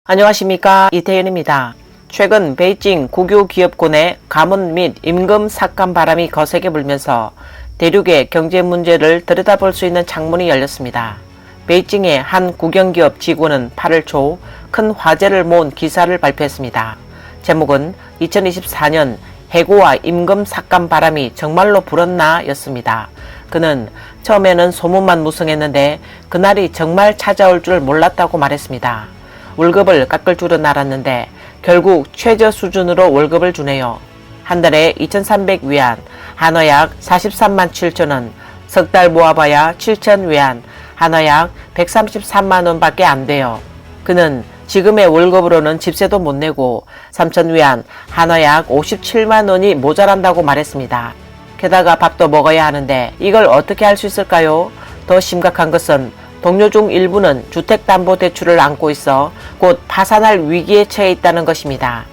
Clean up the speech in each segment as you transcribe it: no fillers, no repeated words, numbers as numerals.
안녕하십니까, 이태현입니다. 최근 베이징 국유 기업군의 가문 및 임금 삭감 바람이 거세게 불면서 대륙의 경제 문제를 들여다볼 수 있는 창문이 열렸습니다. 베이징의 한 국영기업 직원은 8월 초 큰 화제를 모은 기사를 발표했습니다. 제목은 2024년 해고와 임금 삭감 바람이 정말로 불었나 였습니다. 그는 처음에는 소문만 무성했는데 그날이 정말 찾아올 줄 몰랐다고 말했습니다. 월급을 깎을 줄은 알았는데 결국 최저 수준으로 월급을 주네요. 한 달에 2,300위안, 한화 약 43만 7천원, 석 달 모아봐야 7,000위안, 한화 약 133만원 밖에 안 돼요. 그는 지금의 월급으로는 집세도 못 내고 3,000위안, 한화 약 57만원이 모자란다고 말했습니다. 게다가 밥도 먹어야 하는데 이걸 어떻게 할 수 있을까요? 더 심각한 것은 동료 중 일부는 주택담보대출을 안고 있어 곧 파산할 위기에 처해 있다는 것입니다.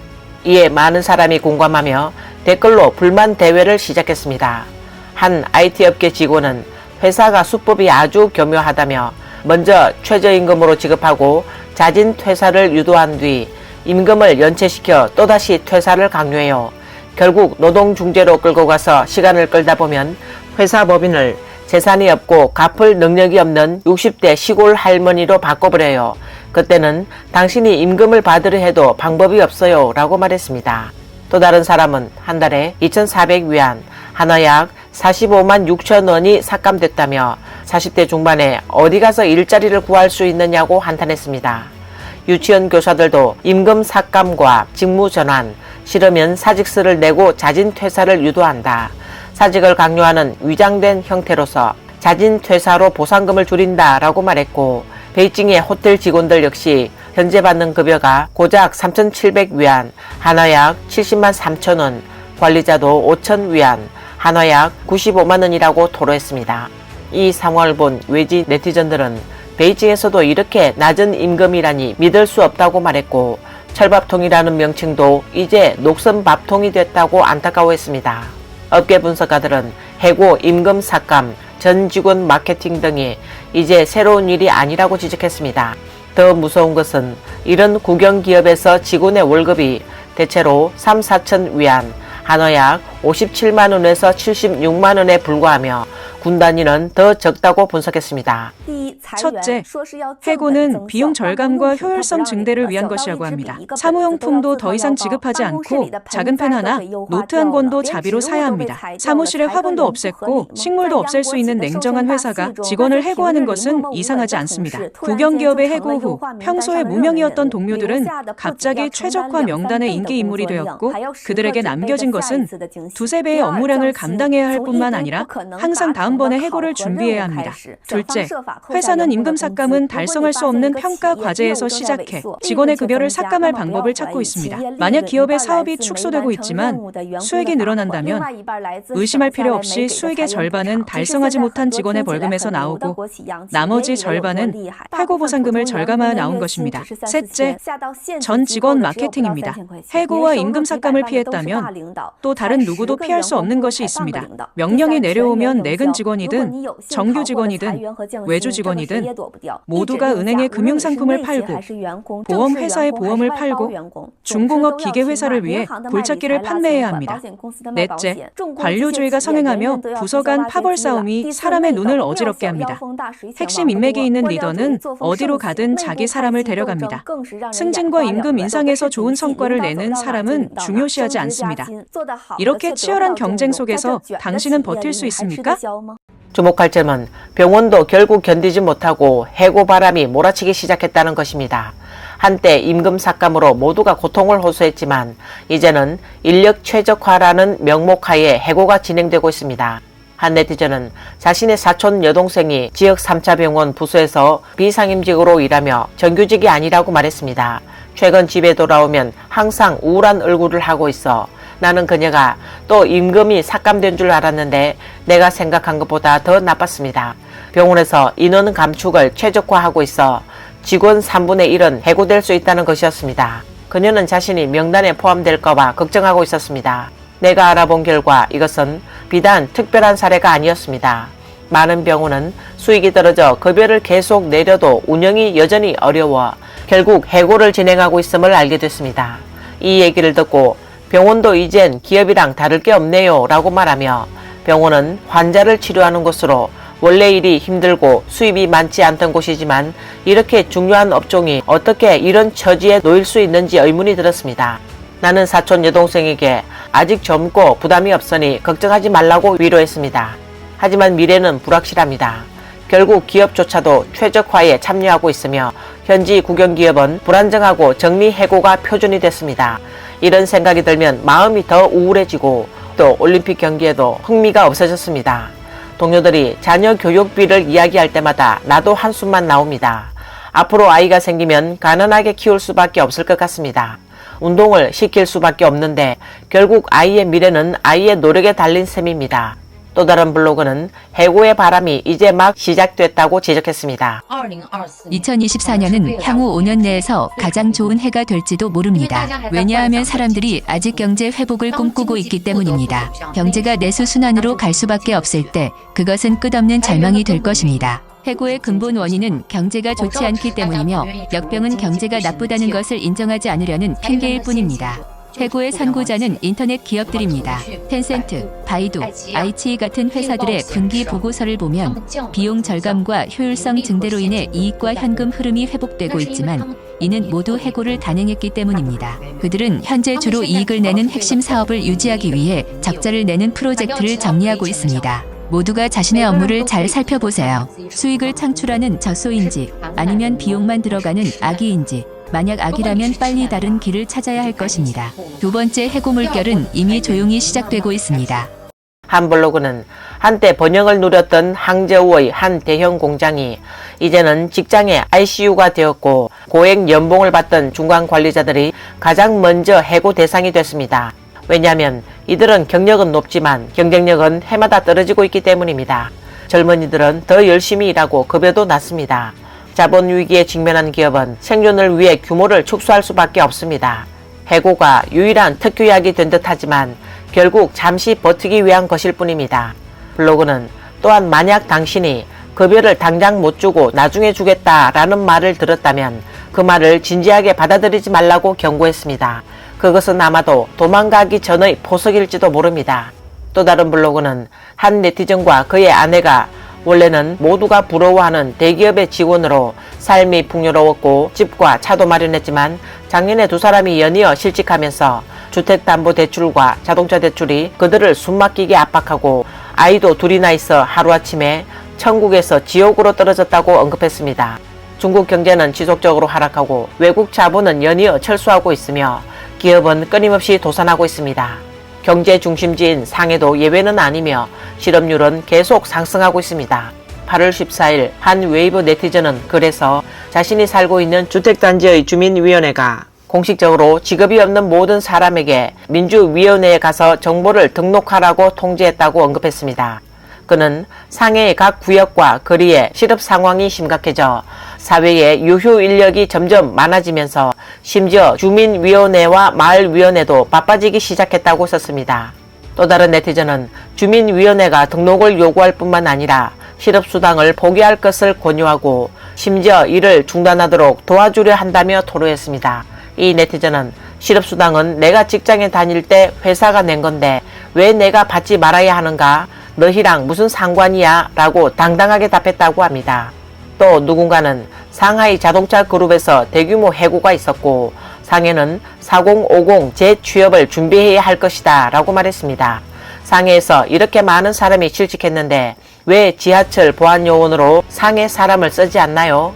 이에 많은 사람이 공감하며 댓글로 불만 대회를 시작했습니다. 한 IT업계 직원은 회사가 수법이 아주 교묘하다며 먼저 최저임금으로 지급하고 자진 퇴사를 유도한 뒤 임금을 연체시켜 또다시 퇴사를 강요해요. 결국 노동중재로 끌고 가서 시간을 끌다 보면 회사 법인을 재산이 없고 갚을 능력이 없는 60대 시골 할머니로 바꿔버려요. 그때는 당신이 임금을 받으려 해도 방법이 없어요 라고 말했습니다. 또 다른 사람은 한 달에 2,400위안, 한화 약 45만 6천원이 삭감됐다며 40대 중반에 어디 가서 일자리를 구할 수 있느냐고 한탄했습니다. 유치원 교사들도 임금 삭감과 직무 전환, 싫으면 사직서를 내고 자진 퇴사를 유도한다. 사직을 강요하는 위장된 형태로서 자진 퇴사로 보상금을 줄인다라고 말했고, 베이징의 호텔 직원들 역시 현재 받는 급여가 고작 3,700위안, 한화 약 70만 3천원, 관리자도 5,000위안, 한화 약 95만원이라고 토로했습니다. 이 상황을 본 외지 네티즌들은 베이징에서도 이렇게 낮은 임금이라니 믿을 수 없다고 말했고, 철밥통이라는 명칭도 이제 녹슨밥통이 됐다고 안타까워했습니다. 업계 분석가들은 해고, 임금 삭감, 전 직원 마케팅 등이 이제 새로운 일이 아니라고 지적했습니다. 더 무서운 것은 이런 국영기업에서 직원의 월급이 대체로 3, 4천 위안, 한화 약 57만원에서 76만원에 불과하며 군 단위는 더 적다고 분석했습니다. 첫째, 해고는 비용 절감과 효율성 증대를 위한 것이라고 합니다. 사무용품도 더 이상 지급하지 않고 작은 펜 하나, 노트 한 권도 자비로 사야 합니다. 사무실에 화분도 없앴고 식물도 없앨 수 있는 냉정한 회사가 직원을 해고하는 것은 이상하지 않습니다. 국영기업의 해고 후 평소에 무명이었던 동료들은 갑자기 최적화 명단의 인기 인물이 되었고, 그들에게 남겨진 것은 두세 배의 업무량을 감당해야 할 뿐만 아니라 항상 다음번에 해고를 준비해야 합니다. 둘째, 회사는 임금 삭감은 달성할 수 없는 평가 과제에서 시작해 직원의 급여를 삭감할 방법을 찾고 있습니다. 만약 기업의 사업이 축소되고 있지만 수익이 늘어난다면 의심할 필요 없이 수익의 절반은 달성하지 못한 직원의 벌금에서 나오고 나머지 절반은 해고 보상금을 절감하여 나온 것입니다. 셋째, 전 직원 마케팅입니다. 해고와 임금 삭감을 피했다면 또 다른 누구도 피할 수 없는 것이 있습니다. 명령이 내려오면 내근 직원이든 정규 직원이든 외주 직원이든 모두가 은행에 금융상품을 팔고 보험회사에 보험을 팔고 중공업 기계회사를 위해 골칫기를 판매해야 합니다. 넷째, 관료주의가 성행하며 부서 간 파벌 싸움이 사람의 눈을 어지럽게 합니다. 핵심 인맥이 있는 리더는 어디로 가든 자기 사람을 데려갑니다. 승진과 임금 인상에서 좋은 성과를 내는 사람은 중요시하지 않습니다. 이렇게 치열한 경쟁 속에서 당신은 버틸 수 있습니까? 주목할 점은 병원도 결국 견디지 못하고 해고 바람이 몰아치기 시작했다는 것입니다. 한때 임금 삭감으로 모두가 고통을 호소했지만 이제는 인력 최적화라는 명목하에 해고가 진행되고 있습니다. 한 네티즌은 자신의 사촌 여동생이 지역 3차 병원 부서에서 비상임직으로 일하며 정규직이 아니라고 말했습니다. 최근 집에 돌아오면 항상 우울한 얼굴을 하고 있어 나는 그녀가 또 임금이 삭감된 줄 알았는데 내가 생각한 것보다 더 나빴습니다. 병원에서 인원 감축을 최적화하고 있어 직원 3분의 1은 해고될 수 있다는 것이었습니다. 그녀는 자신이 명단에 포함될까 봐 걱정하고 있었습니다. 내가 알아본 결과 이것은 비단 특별한 사례가 아니었습니다. 많은 병원은 수익이 떨어져 급여를 계속 내려도 운영이 여전히 어려워 결국 해고를 진행하고 있음을 알게 됐습니다. 이 얘기를 듣고 병원도 이젠 기업이랑 다를 게 없네요 라고 말하며 병원은 환자를 치료하는 곳으로 원래 일이 힘들고 수입이 많지 않던 곳이지만 이렇게 중요한 업종이 어떻게 이런 처지에 놓일 수 있는지 의문이 들었습니다. 나는 사촌 여동생에게 아직 젊고 부담이 없으니 걱정하지 말라고 위로했습니다. 하지만 미래는 불확실합니다. 결국 기업조차도 최적화에 참여하고 있으며 현지 국영기업은 불안정하고 정리해고가 표준이 됐습니다. 이런 생각이 들면 마음이 더 우울해지고 또 올림픽 경기에도 흥미가 없어졌습니다. 동료들이 자녀 교육비를 이야기할 때마다 나도 한숨만 나옵니다. 앞으로 아이가 생기면 가난하게 키울 수밖에 없을 것 같습니다. 운동을 시킬 수밖에 없는데 결국 아이의 미래는 아이의 노력에 달린 셈입니다. 또 다른 블로그는 해고의 바람이 이제 막 시작됐다고 지적했습니다. 2024년은 향후 5년 내에서 가장 좋은 해가 될지도 모릅니다. 왜냐하면 사람들이 아직 경제 회복을 꿈꾸고 있기 때문입니다. 경제가 내수순환으로 갈 수밖에 없을 때 그것은 끝없는 절망이 될 것입니다. 해고의 근본 원인은 경제가 좋지 않기 때문이며 역병은 경제가 나쁘다는 것을 인정하지 않으려는 핑계일 뿐입니다. 해고의 선구자는 인터넷 기업들입니다. 텐센트, 바이두, 아이치이 같은 회사들의 분기 보고서를 보면 비용 절감과 효율성 증대로 인해 이익과 현금 흐름이 회복되고 있지만 이는 모두 해고를 단행했기 때문입니다. 그들은 현재 주로 이익을 내는 핵심 사업을 유지하기 위해 적자를 내는 프로젝트를 정리하고 있습니다. 모두가 자신의 업무를 잘 살펴보세요. 수익을 창출하는 저소인지 아니면 비용만 들어가는 악의인지 만약 악이라면 빨리 다른 길을 찾아야 할 것입니다. 두 번째 해고 물결은 이미 조용히 시작되고 있습니다. 한 블로그는 한때 번영을 누렸던 항저우의 한 대형 공장이 이제는 직장의 ICU가 되었고 고액 연봉을 받던 중간 관리자들이 가장 먼저 해고 대상이 됐습니다. 왜냐하면 이들은 경력은 높지만 경쟁력은 해마다 떨어지고 있기 때문입니다. 젊은이들은 더 열심히 일하고 급여도 낮습니다. 자본 위기에 직면한 기업은 생존을 위해 규모를 축소할 수밖에 없습니다. 해고가 유일한 특효약이 된 듯하지만 결국 잠시 버티기 위한 것일 뿐입니다. 블로그는 또한 만약 당신이 급여를 당장 못 주고 나중에 주겠다라는 말을 들었다면 그 말을 진지하게 받아들이지 말라고 경고했습니다. 그것은 아마도 도망가기 전의 포석일지도 모릅니다. 또 다른 블로그는 한 네티즌과 그의 아내가 원래는 모두가 부러워하는 대기업의 직원으로 삶이 풍요로웠고 집과 차도 마련했지만 작년에 두 사람이 연이어 실직하면서 주택담보대출과 자동차 대출이 그들을 숨막히게 압박하고 아이도 둘이나 있어 하루아침에 천국에서 지옥으로 떨어졌다고 언급했습니다. 중국 경제는 지속적으로 하락하고 외국 자본은 연이어 철수하고 있으며 기업은 끊임없이 도산하고 있습니다. 경제 중심지인 상해도 예외는 아니며 실업률은 계속 상승하고 있습니다. 8월 14일 한 웨이브 네티즌은 그래서 자신이 살고 있는 주택단지의 주민위원회가 공식적으로 직업이 없는 모든 사람에게 민주위원회에 가서 정보를 등록하라고 통지했다고 언급했습니다. 그는 상해의 각 구역과 거리의 실업 상황이 심각해져 사회에 유휴 인력이 점점 많아지면서 심지어 주민위원회와 마을위원회도 바빠지기 시작했다고 썼습니다. 또 다른 네티즌은 주민위원회가 등록을 요구할 뿐만 아니라 실업수당을 포기할 것을 권유하고 심지어 이를 중단하도록 도와주려 한다며 토로했습니다. 이 네티즌은 실업수당은 내가 직장에 다닐 때 회사가 낸 건데 왜 내가 받지 말아야 하는가? 너희랑 무슨 상관이야? 라고 당당하게 답했다고 합니다. 또 누군가는 상하이 자동차 그룹에서 대규모 해고가 있었고 상해는 4050 재취업을 준비해야 할 것이다 라고 말했습니다. 상해에서 이렇게 많은 사람이 실직했는데 왜 지하철 보안요원으로 상해 사람을 쓰지 않나요?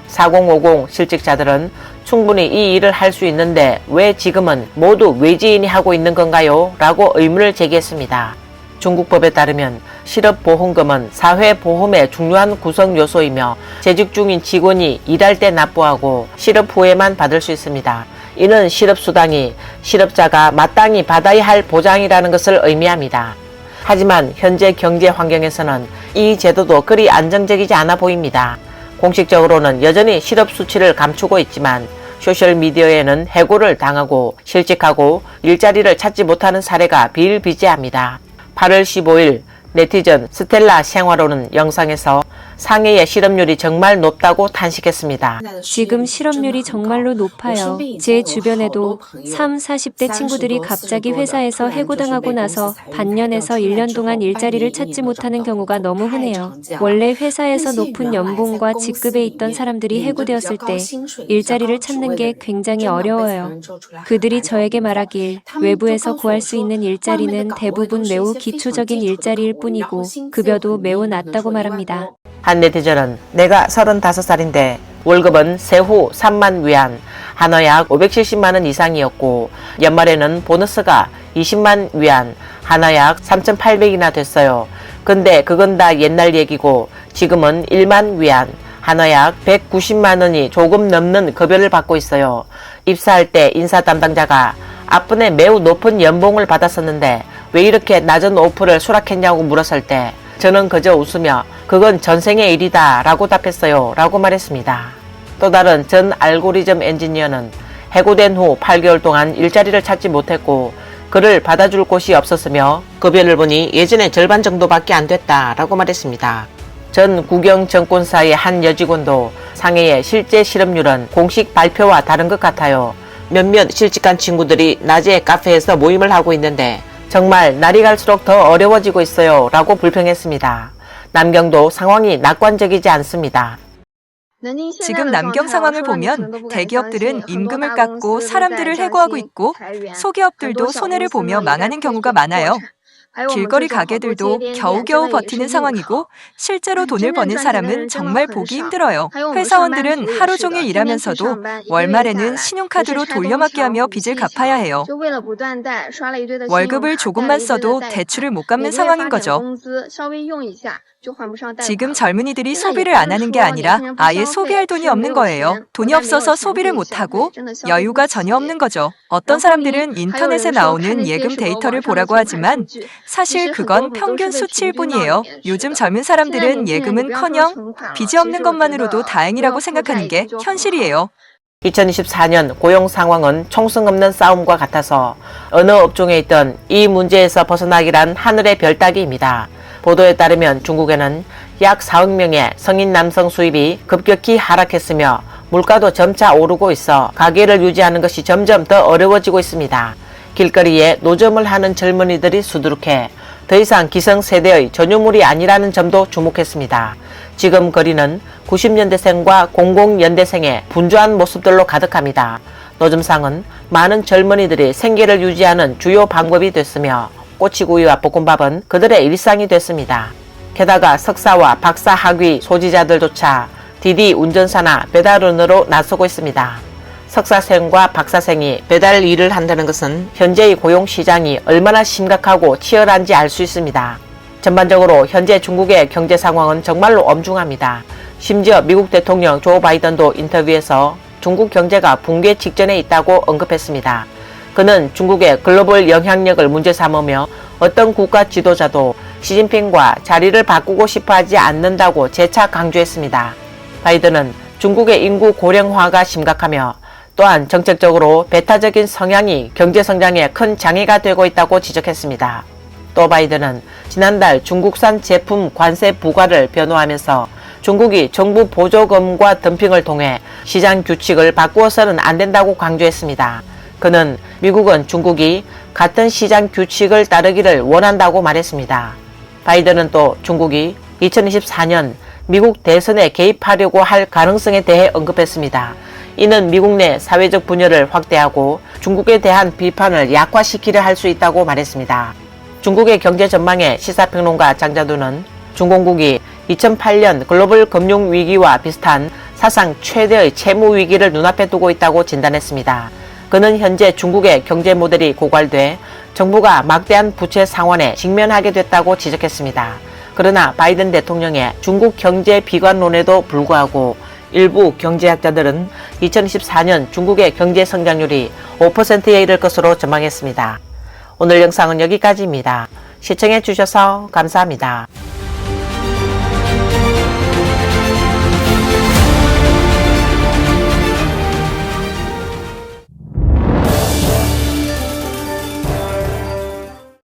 4050 실직자들은 충분히 이 일을 할 수 있는데 왜 지금은 모두 외지인이 하고 있는 건가요? 라고 의문을 제기했습니다. 중국 법에 따르면 실업보험금은 사회보험의 중요한 구성 요소이며 재직 중인 직원이 일할 때 납부하고 실업 후에만 받을 수 있습니다. 이는 실업수당이 실업자가 마땅히 받아야 할 보장이라는 것을 의미합니다. 하지만 현재 경제 환경에서는 이 제도도 그리 안정적이지 않아 보입니다. 공식적으로는 여전히 실업 수치를 감추고 있지만 소셜미디어에는 해고를 당하고 실직하고 일자리를 찾지 못하는 사례가 비일비재합니다. 8월 15일 네티즌 스텔라 생활호는 영상에서 상해의 실업률이 정말 높다고 탄식했습니다. 지금 실업률이 정말로 높아요. 제 주변에도 3, 40대 친구들이 갑자기 회사에서 해고당하고 나서 반년에서 1년 동안 일자리를 찾지 못하는 경우가 너무 흔해요. 원래 회사에서 높은 연봉과 직급에 있던 사람들이 해고되었을 때 일자리를 찾는 게 굉장히 어려워요. 그들이 저에게 말하길 외부에서 구할 수 있는 일자리는 대부분 매우 기초적인 일자리일 뿐이고 급여도 매우 낮다고 말합니다. 한 네티즌은 내가 35살인데 월급은 세후 3만 위안, 한화 약 570만 원 이상이었고 연말에는 보너스가 20만 위안, 한화 약 3,800이나 됐어요. 근데 그건 다 옛날 얘기고 지금은 1만 위안, 한화 약 190만 원이 조금 넘는 급여를 받고 있어요. 입사할 때 인사 담당자가 앞분에 매우 높은 연봉을 받았었는데 왜 이렇게 낮은 오프를 수락했냐고 물었을 때 저는 그저 웃으며 그건 전생의 일이다 라고 답했어요 라고 말했습니다. 또 다른 전 알고리즘 엔지니어는 해고된 후 8개월 동안 일자리를 찾지 못했고 그를 받아줄 곳이 없었으며 급여를 보니 예전의 절반 정도밖에 안 됐다 라고 말했습니다. 전 국영증권사의 한 여직원도 상해의 실제 실업률은 공식 발표와 다른 것 같아요. 몇몇 실직한 친구들이 낮에 카페에서 모임을 하고 있는데 정말 날이 갈수록 더 어려워지고 있어요 라고 불평했습니다. 남경도 상황이 낙관적이지 않습니다. 지금 남경 상황을 보면 대기업들은 임금을 깎고 사람들을 해고하고 있고 소기업들도 손해를 보며 망하는 경우가 많아요. 길거리 가게들도 겨우겨우 버티는 상황이고 실제로 돈을 버는 사람은 정말 보기 힘들어요. 회사원들은 하루 종일 일하면서도 월말에는 신용카드로 돌려막기 하며 빚을 갚아야 해요. 월급을 조금만 써도 대출을 못 갚는 상황인 거죠. 지금 젊은이들이 소비를 안 하는 게 아니라 아예 소비할 돈이 없는 거예요. 돈이 없어서 소비를 못하고 여유가 전혀 없는 거죠. 어떤 사람들은 인터넷에 나오는 예금 데이터를 보라고 하지만 사실 그건 평균 수치일 뿐이에요. 요즘 젊은 사람들은 예금은커녕 빚이 없는 것만으로도 다행이라고 생각하는 게 현실이에요. 2024년 고용 상황은 총성 없는 싸움과 같아서 어느 업종에 있던 이 문제에서 벗어나기란 하늘의 별 따기입니다. 보도에 따르면 중국에는 약 4억 명의 성인 남성 수입이 급격히 하락했으며 물가도 점차 오르고 있어 가게를 유지하는 것이 점점 더 어려워지고 있습니다. 길거리에 노점을 하는 젊은이들이 수두룩해 더 이상 기성세대의 전유물이 아니라는 점도 주목했습니다. 지금 거리는 90년대생과 00년대생의 분주한 모습들로 가득합니다. 노점상은 많은 젊은이들이 생계를 유지하는 주요 방법이 됐으며 꼬치구이와 볶음밥은 그들의 일상이 됐습니다. 게다가 석사와 박사 학위 소지자들조차 디디 운전사나 배달원으로 나서고 있습니다. 석사생과 박사생이 배달 일을 한다는 것은 현재의 고용시장이 얼마나 심각하고 치열한지 알 수 있습니다. 전반적으로 현재 중국의 경제 상황은 정말로 엄중합니다. 심지어 미국 대통령 조 바이든도 인터뷰에서 중국 경제가 붕괴 직전에 있다고 언급했습니다. 그는 중국의 글로벌 영향력을 문제 삼으며 어떤 국가 지도자도 시진핑과 자리를 바꾸고 싶어하지 않는다고 재차 강조했습니다. 바이든은 중국의 인구 고령화가 심각하며 또한 정책적으로 배타적인 성향이 경제 성장에 큰 장애가 되고 있다고 지적했습니다. 또 바이든은 지난달 중국산 제품 관세 부과를 변호하면서 중국이 정부 보조금과 덤핑을 통해 시장 규칙을 바꾸어서는 안 된다고 강조했습니다. 그는 미국은 중국이 같은 시장 규칙을 따르기를 원한다고 말했습니다. 바이든은 또 중국이 2024년 미국 대선에 개입하려고 할 가능성에 대해 언급했습니다. 이는 미국 내 사회적 분열을 확대하고 중국에 대한 비판을 약화시키려 할 수 있다고 말했습니다. 중국의 경제 전망에 시사평론가 장자두는 중공국이 2008년 글로벌 금융 위기와 비슷한 사상 최대의 채무 위기를 눈앞에 두고 있다고 진단했습니다. 그는 현재 중국의 경제 모델이 고갈돼 정부가 막대한 부채 상환에 직면하게 됐다고 지적했습니다. 그러나 바이든 대통령의 중국 경제 비관론에도 불구하고 일부 경제학자들은 2024년 중국의 경제 성장률이 5%에 이를 것으로 전망했습니다. 오늘 영상은 여기까지입니다. 시청해 주셔서 감사합니다.